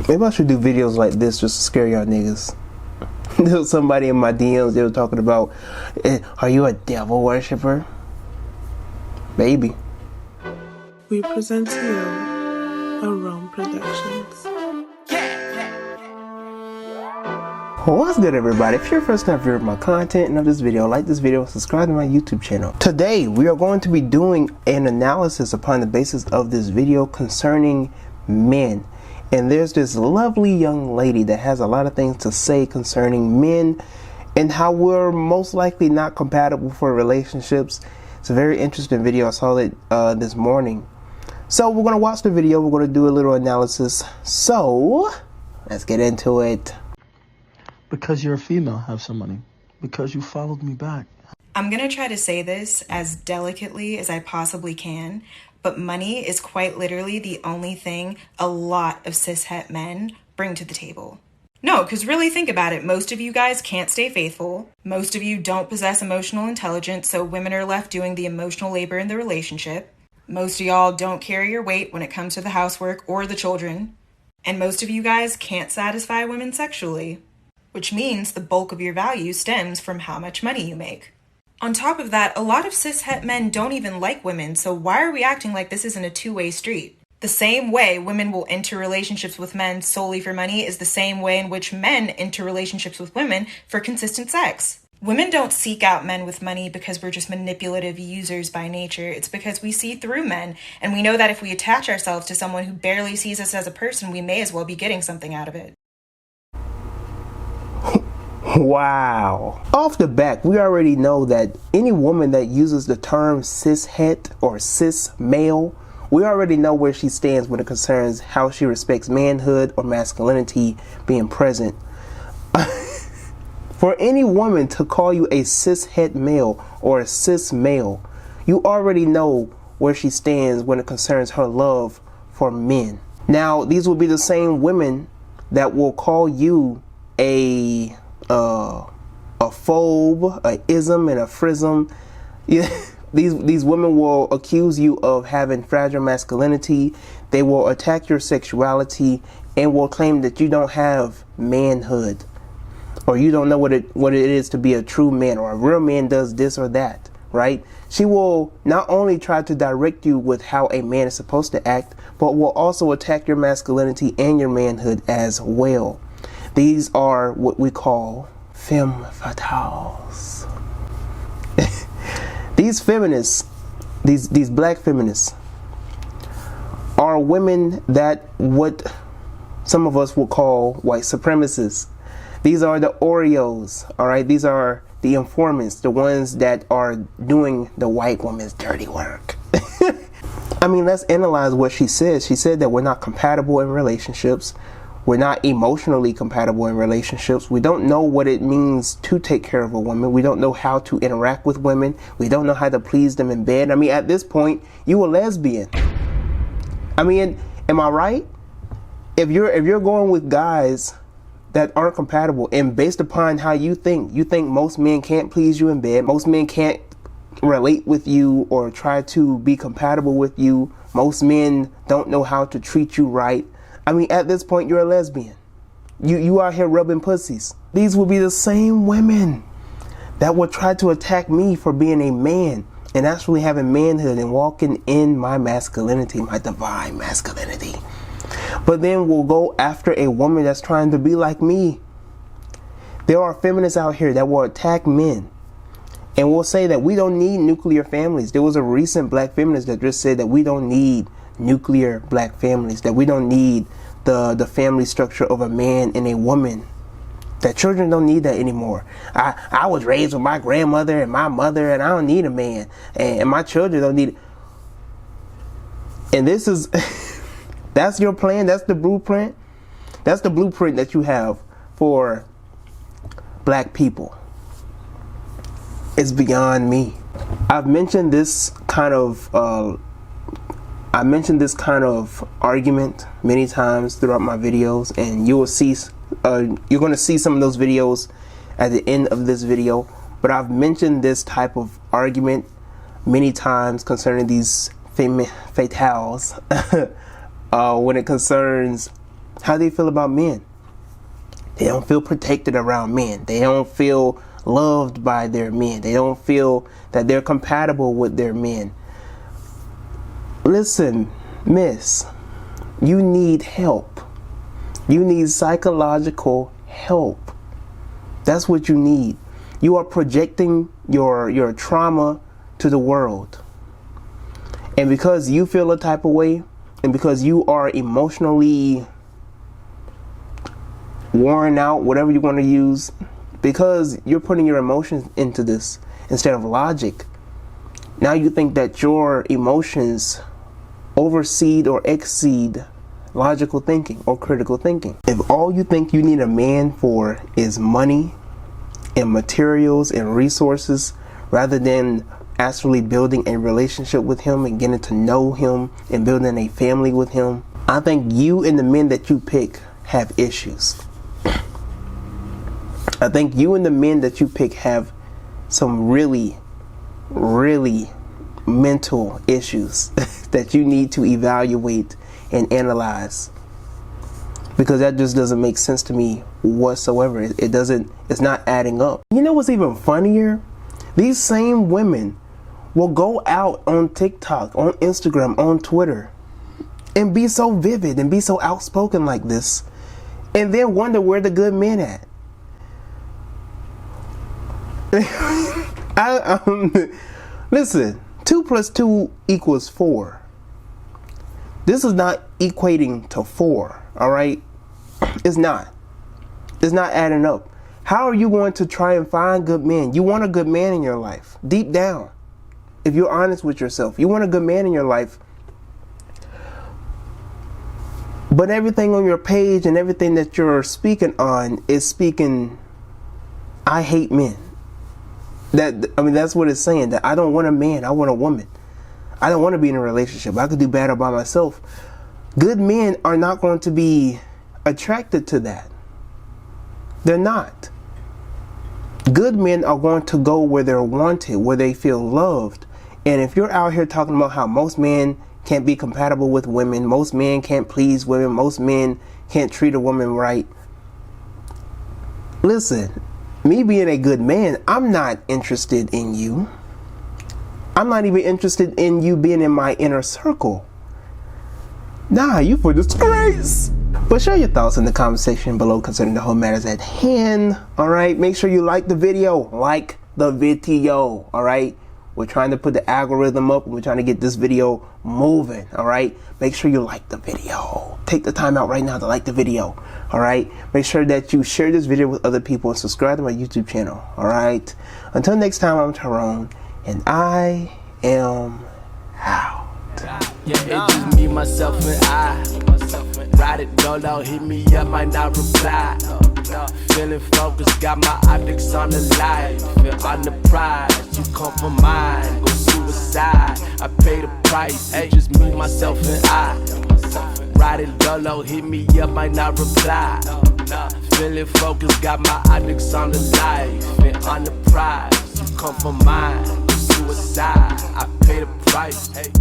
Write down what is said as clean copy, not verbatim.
Maybe I should do videos like this just to scare y'all niggas. There was somebody in my DMs, they were talking about, are you a devil worshiper? Maybe. We present to you Around Productions. What's good, everybody? If you're first time viewing my content and of this video, like this video, subscribe to my YouTube channel. Today we are going to be doing an analysis upon the basis of this video concerning men. And there's this lovely young lady that has a lot of things to say concerning men and how we're most likely not compatible for relationships. It's a very interesting video. I saw it this morning. So we're going to watch the video. We're going to do a little analysis. So let's get into it. Because you're a female, have some money. Because you followed me back. I'm going to try to say this as delicately as I possibly can, but money is quite literally the only thing a lot of cishet men bring to the table. No, because really think about it. Most of you guys can't stay faithful. Most of you don't possess emotional intelligence, so women are left doing the emotional labor in the relationship. Most of y'all don't carry your weight when it comes to the housework or the children. And most of you guys can't satisfy women sexually, which means the bulk of your value stems from how much money you make. On top of that, a lot of cishet men don't even like women, so why are we acting like this isn't a two-way street? The same way women will enter relationships with men solely for money is the same way in which men enter relationships with women for consistent sex. Women don't seek out men with money because we're just manipulative users by nature. It's because we see through men, and we know that if we attach ourselves to someone who barely sees us as a person, we may as well be getting something out of it. Wow. Off the back, we already know that any woman that uses the term cishet or cis male, we already know where she stands when it concerns how she respects manhood or masculinity being present. For any woman to call you a cishet male or a cis male, you already know where she stands when it concerns her love for men. Now, these will be the same women that will call you a phobe, a ism, and a frism. Yeah, these women will accuse you of having fragile masculinity. They will attack your sexuality and will claim that you don't have manhood, or you don't know what it is to be a true man, or a real man does this or that, right? She will not only try to direct you with how a man is supposed to act, but will also attack your masculinity and your manhood as well. These are what we call femme fatales. These feminists, these black feminists, are women that what some of us will call white supremacists. These are the Oreos, all right? These are the informants, the ones that are doing the white woman's dirty work. I mean, let's analyze what she said. She said that we're not compatible in relationships. We're not emotionally compatible in relationships. We don't know what it means to take care of a woman. We don't know how to interact with women. We don't know how to please them in bed. I mean, at this point, you a lesbian. I mean, am I right? If you're going with guys that aren't compatible, and based upon how you think most men can't please you in bed, most men can't relate with you or try to be compatible with you, most men don't know how to treat you right. I mean, at this point, you're a lesbian. You out here rubbing pussies. These will be the same women that will try to attack me for being a man and actually having manhood and walking in my masculinity, my divine masculinity. But then we'll go after a woman that's trying to be like me. There are feminists out here that will attack men and will say that we don't need nuclear families. There was a recent black feminist that just said that we don't need nuclear black families, that we don't need the family structure of a man and a woman, that children don't need that anymore. I was raised with my grandmother and my mother, and I don't need a man, and my children don't need it. And this is that's your plan, that's the blueprint that you have for black people. It's beyond me. I've mentioned this kind of argument many times throughout my videos, and you will see you're going to see some of those videos at the end of this video. But I've mentioned this type of argument many times concerning these femme fatales when it concerns How do they feel about men? They don't feel protected around men. They don't feel loved by their men. They don't feel that they're compatible with their men. Listen, miss, you need help. You need psychological help. That's what you need. You are projecting your trauma to the world. And because you feel a type of way, and because you are emotionally worn out, whatever you want to use, because you're putting your emotions into this instead of logic, now you think that your emotions oversee or exceed logical thinking or critical thinking. If all you think you need a man for is money and materials and resources, rather than actually building a relationship with him and getting to know him and building a family with him, I think you and the men that you pick have issues. I think you and the men that you pick have some really, really mental issues that you need to evaluate and analyze, because that just doesn't make sense to me whatsoever. It's not adding up. You know what's even funnier? These same women will go out on TikTok, on Instagram, on Twitter, and be so vivid and be so outspoken like this, and then wonder where the good men at. Listen, 2 + 2 = 4. This is not equating to 4, all right? It's not. It's not adding up. How are you going to try and find good men? You want a good man in your life, deep down. If you're honest with yourself, you want a good man in your life. But everything on your page and everything that you're speaking on is speaking, I hate men. That's what it's saying, that I don't want a man, I want a woman. I don't want to be in a relationship. I could do better by myself. Good men are not going to be attracted to that. They're not. Good men are going to go where they're wanted, where they feel loved. And if you're out here talking about how most men can't be compatible with women, most men can't please women, most men can't treat a woman right, listen, me being a good man, I'm not interested in you. I'm not even interested in you being in my inner circle. Nah, you for disgrace. But share your thoughts in the comment section below concerning the whole matters at hand. Alright, make sure you like the video. Like the video. Alright, we're trying to put the algorithm up. We're trying to get this video moving. Alright, make sure you like the video. Take the time out right now to like the video. Alright, make sure that you share this video with other people and subscribe to my YouTube channel. Alright, until next time, I'm Tyrone, and I am out. Yeah, it's just me, myself, and I. Ride it, dolo, hit me up, might not reply. Feeling focused, got my optics on the life. Feel on the prize, you compromise, go suicide. I pay the price, it's just me, myself, and I. Ride it, dolo, hit me up, might not reply. Feeling focused, got my optics on the life. Feel on the prize, you compromise, go suicide. I pay the price, hey.